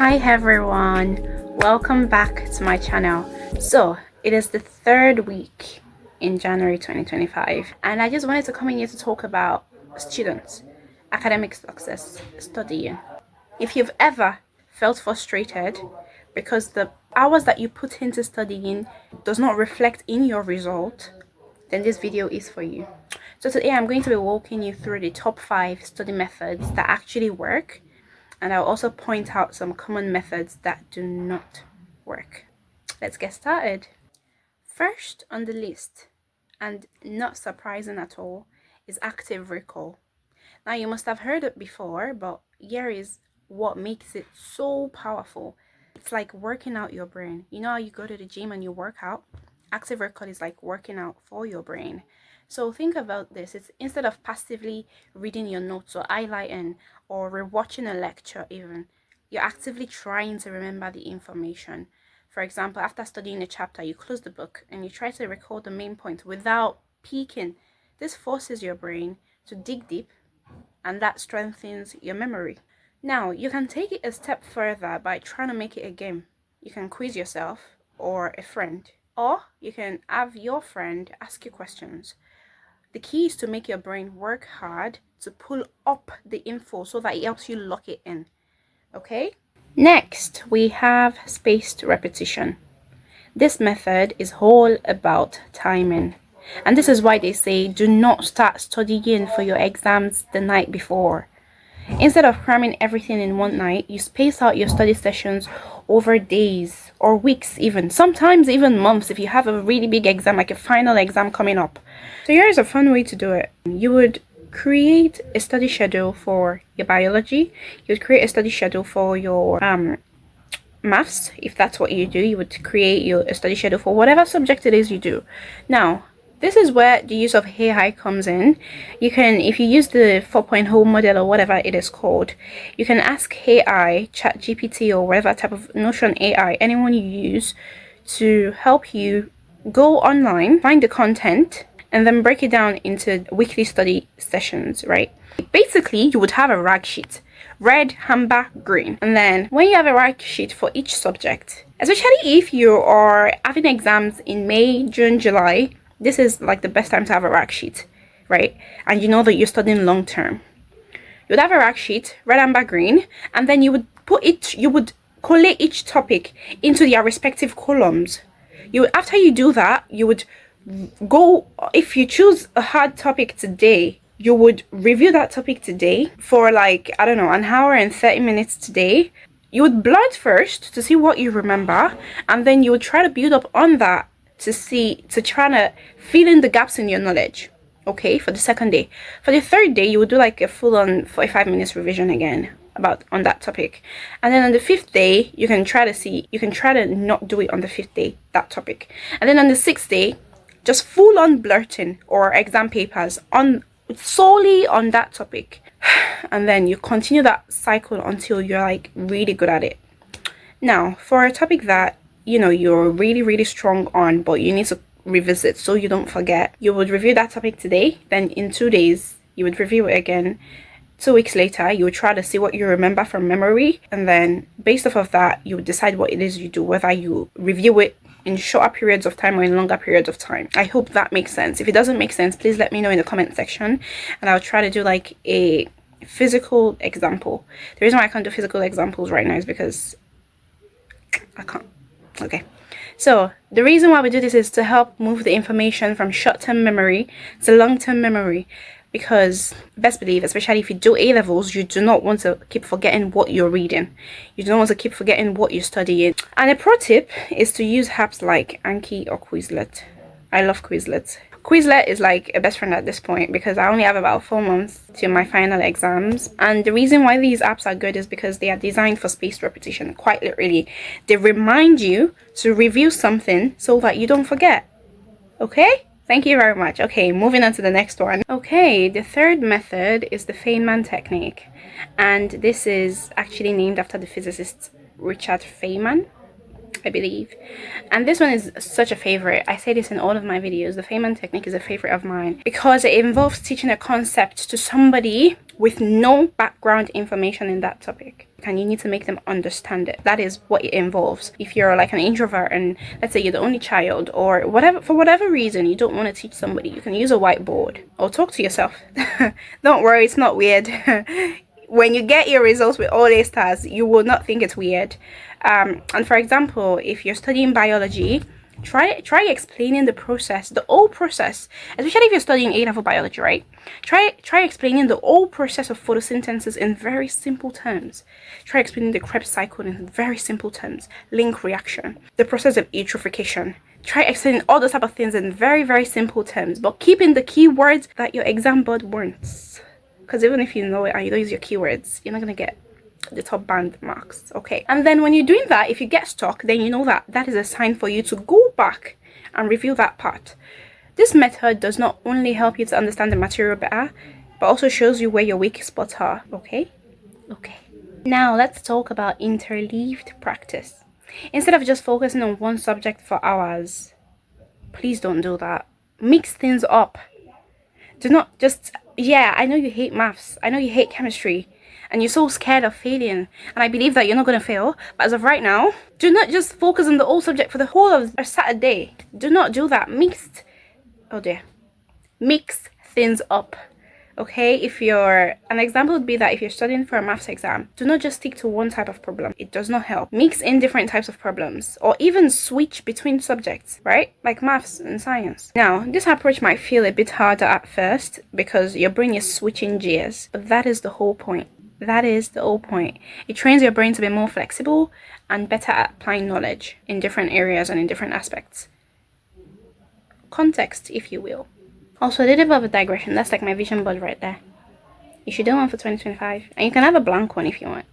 Hi everyone, welcome back to my channel. So it is the third week in January 2025 and I just wanted to come in here to talk about students, academic success, studying. If you've ever felt frustrated because the hours that you put into studying does not reflect in your result, then this video is for you. So today I'm going to be walking you through the top 5 study methods that actually work, and I'll also point out some common methods that do not work. Let's get started. First on the list, and not surprising at all, is active recall. Now you must have heard it before, but here is what makes it so powerful. It's like working out your brain. You know how you go to the gym and you work out? Active recall is like working out for your brain. So think about this. It's instead of passively reading your notes or highlighting or rewatching a lecture even, you're actively trying to remember the information. For example, after studying a chapter, you close the book and you try to recall the main point without peeking. This forces your brain to dig deep, and that strengthens your memory. Now, you can take it a step further by trying to make it a game. You can quiz yourself or a friend, or you can have your friend ask you questions. The key is to make your brain work hard to pull up the info so that it helps you lock it in. Okay? Next, we have spaced repetition. This method is all about timing. And this is why they say do not start studying for your exams the night before. Instead of cramming everything in one night, you space out your study sessions over days or weeks even, sometimes even months if you have a really big exam, like a final exam coming up. So here's a fun way to do it. You would create a study schedule for your biology. You would create a study schedule for your maths. If that's what you do, you would create a study schedule for whatever subject it is you do. Now, this is where the use of AI comes in. You can, if you use the 4.0 model or whatever it is called, you can ask AI, ChatGPT or whatever type of Notion AI, anyone you use, to help you go online, find the content, and then break it down into weekly study sessions, right? Basically, you would have a rag sheet, red, amber, green. And then when you have a rag sheet for each subject, especially if you are having exams in May, June, July, this is like the best time to have a rag sheet, right? And you know that you're studying long term. You would have a rag sheet, red, amber, green, and then you would collate each topic into their respective columns. After you do that, you would go, if you choose a hard topic today, you would review that topic today for like, I don't know, an hour and 30 minutes today. You would blurt first to see what you remember, and then you would try to build up on that to try to fill in the gaps in your knowledge, okay, for the second day. For the third day, you would do like a full-on 45 minutes revision again on that topic. And then on the fifth day, you can try to not do it on the fifth day, that topic. And then on the sixth day, just full-on blurting or exam papers solely on that topic. And then you continue that cycle until you're like really good at it. Now, for a topic that you're really strong on, but you need to revisit so you don't forget, you would review that topic today, then in 2 days you would review it again. 2 weeks later you would try to see what you remember from memory, and then based off of that you would decide what it is you do, whether you review it in shorter periods of time or in longer periods of time. I hope that makes sense. If it doesn't make sense, please let me know in the comment section and I'll try to do like a physical example. The reason why I can't do physical examples right now is because I can't. Okay, so the reason why we do this is to help move the information from short-term memory to long-term memory, because best believe, especially if you do A-levels, you do not want to keep forgetting what you're reading. You don't want to keep forgetting what you're studying. And a pro tip is to use apps like Anki or Quizlet. I love Quizlet. Quizlet is like a best friend at this point because I only have about 4 months to my final exams, and the reason why these apps are good is because they are designed for spaced repetition. Quite literally, they remind you to review something so that you don't forget. Okay, thank you very much. Okay, moving on to the next one. Okay, the third method is the Fman Technique, and this is actually named after the physicist Richard Feynman, I believe. And this one is such a favorite. I say this in all of my videos. The Favour and technique is a favorite of mine because it involves teaching a concept to somebody with no background information in that topic, and you need to make them understand it. That is what it involves. If you're like an introvert and let's say you're the only child, or whatever, for whatever reason you don't want to teach somebody, you can use a whiteboard or talk to yourself. Don't worry, it's not weird. When you get your results with all A stars, you will not think it's weird. And for example, if you're studying biology, try explaining the process, the whole process, especially if you're studying A-level biology, right? Try explaining the whole process of photosynthesis in very simple terms. Try explaining the Krebs cycle in very simple terms, link reaction, the process of eutrophication. Try explaining all those type of things in very, very simple terms, but keeping the keywords that your exam board wants. Because even if you know it and you don't use your keywords, you're not going to get the top band marks. Okay, and then when you're doing that, if you get stuck, then you know that that is a sign for you to go back and review that part. This method does not only help you to understand the material better, but also shows you where your weak spots are. Okay, now let's talk about interleaved practice. Instead of just focusing on one subject for hours, please don't do that. Mix things up. Do not just, yeah, I know you hate maths, I know you hate chemistry, and you're so scared of failing, and I believe that you're not going to fail, but as of right now, do not just focus on the whole subject for the whole of a Saturday. Do not do that. Mix things up. Okay, if you're, an example would be that if you're studying for a maths exam, do not just stick to one type of problem. It does not help. Mix in different types of problems, or even switch between subjects, right? Like maths and science. Now, this approach might feel a bit harder at first because your brain is switching gears, but that is the whole point. That is the whole point. It trains your brain to be more flexible and better at applying knowledge in different areas and in different aspects. Context, if you will. Also, a little bit of a digression. That's like my vision board right there. You should do one for 2025. And you can have a blank one if you want.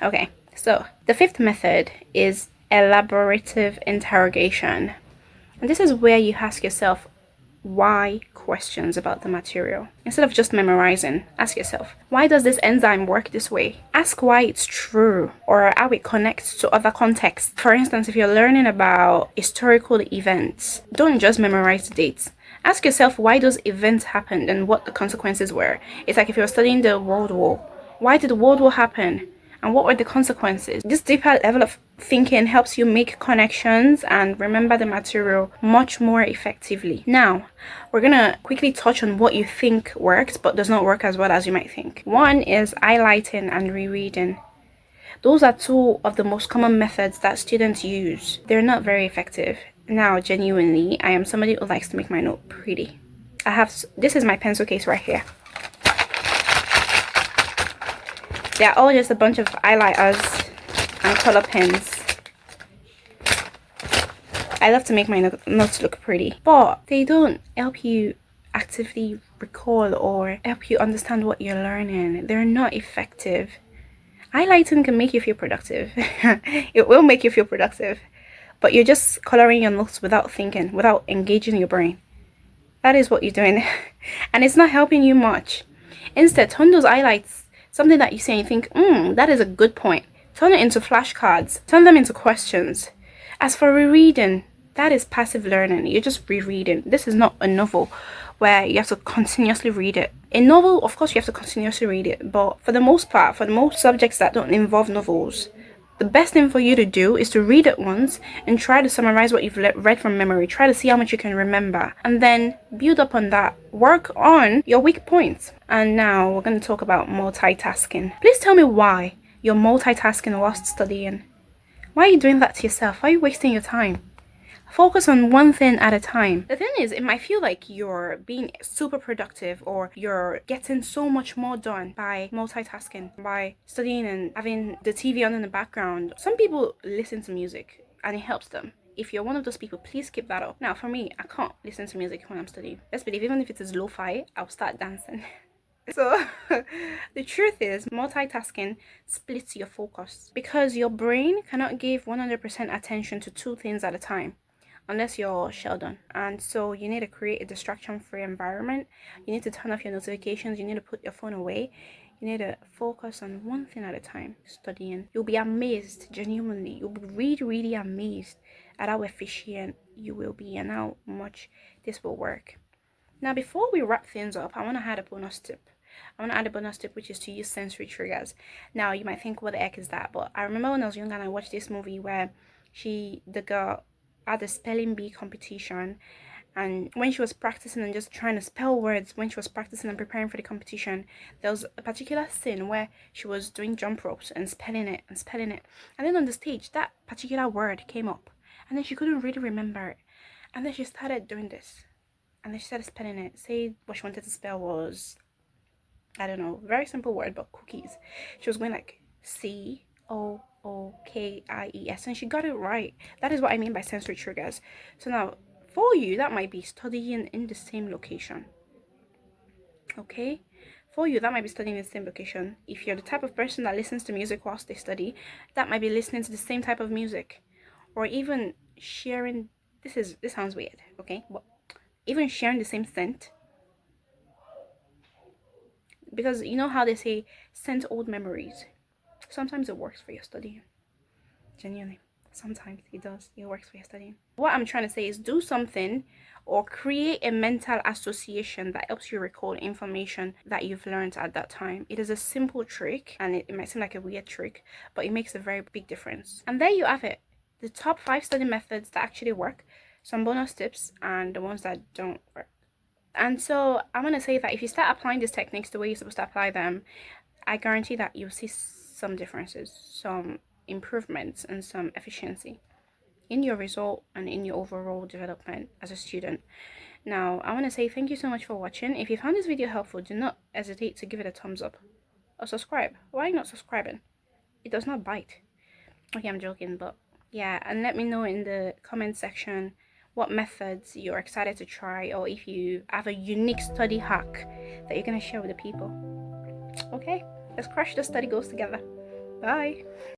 Okay, so the fifth method is elaborative interrogation. And this is where you ask yourself why questions about the material. Instead of just memorizing, ask yourself, why does this enzyme work this way? Ask why it's true or how it connects to other contexts. For instance, if you're learning about historical events, don't just memorize the dates. Ask yourself why those events happened and what the consequences were. It's like if you're studying the World War. Why did the World War happen? And what were the consequences? This deeper level of thinking helps you make connections and remember the material much more effectively. Now, we're gonna quickly touch on what you think works but does not work as well as you might think. One is highlighting and rereading. Those are two of the most common methods that students use. They're not very effective. Now, genuinely, I am somebody who likes to make my note pretty. This is my pencil case right here. They're all just a bunch of highlighters and color pens. I love to make my notes look pretty, but they don't help you actively recall or help you understand what you're learning. They're not effective. Highlighting can make you feel productive. It will make you feel productive, but you're just coloring your notes without thinking, without engaging your brain. That is what you're doing, and it's not helping you much. Instead, turn those highlights, something that you say and you think, that is a good point, turn it into flashcards, turn them into questions. As for rereading, that is passive learning. You're just rereading. This is not a novel where you have to continuously read it. A novel, of course, you have to continuously read it, but for the most part, for the most subjects that don't involve novels, the best thing for you to do is to read it once and try to summarize what you've read from memory. Try to see how much you can remember and then build up on that. Work on your weak points. And now we're going to talk about multitasking. Please tell me why you're multitasking whilst studying. Why are you doing that to yourself? Why are you wasting your time? Focus on one thing at a time. The thing is, it might feel like you're being super productive or you're getting so much more done by multitasking, by studying and having the TV on in the background. Some people listen to music and it helps them. If you're one of those people, please keep that up. Now, for me, I can't listen to music when I'm studying. Let's believe, even if it is lo-fi, I'll start dancing. So the truth is, multitasking splits your focus because your brain cannot give 100% attention to two things at a time unless you're Sheldon. And so you need to create a distraction-free environment. You need to turn off your notifications. You need to put your phone away. You need to focus on one thing at a time, studying. You'll be amazed, genuinely. You'll be really, really amazed at how efficient you will be and how much this will work. Now, before we wrap things up, I want to add a bonus tip. I want to add a bonus tip, which is to use sensory triggers. Now, you might think, what the heck is that? But I remember when I was younger and I watched this movie where the girl, at the spelling bee competition, and when she was practicing and just trying to spell words, when she was practicing and preparing for the competition, there was a particular scene where she was doing jump ropes and spelling it and spelling it. And then on the stage, that particular word came up. And then she couldn't really remember it. And then she started doing this. And then she started spelling it. Say what she wanted to spell was, I don't know, very simple word, but cookies. She was going like COOKIES, and she got it right. That is what I mean by sensory triggers. So now, for you, that might be studying in the same location. Okay? For you, that might be studying in the same location. If you're the type of person that listens to music whilst they study, that might be listening to the same type of music. Or even sharing, this sounds weird, okay? But even sharing the same scent, because you know how they say scent old memories. Sometimes it works for your studying. Genuinely, sometimes it does. It works for your studying. What I'm trying to say is, do something or create a mental association that helps you recall information that you've learned at that time. It is a simple trick, and it might seem like a weird trick, but it makes a very big difference. And there you have it, the top 5 study methods that actually work, some bonus tips, and the ones that don't work. And so I'm going to say that if you start applying these techniques the way you're supposed to apply them, I guarantee that you'll see some differences, some improvements, and some efficiency in your result and in your overall development as a student. Now, I want to say thank you so much for watching. If you found this video helpful, do not hesitate to give it a thumbs up or subscribe. Why not subscribing? It does not bite. Okay, I'm joking, but yeah, and let me know in the comment section what methods you're excited to try, or if you have a unique study hack that you're going to share with the people. Okay, let's crush the study goals together. Bye.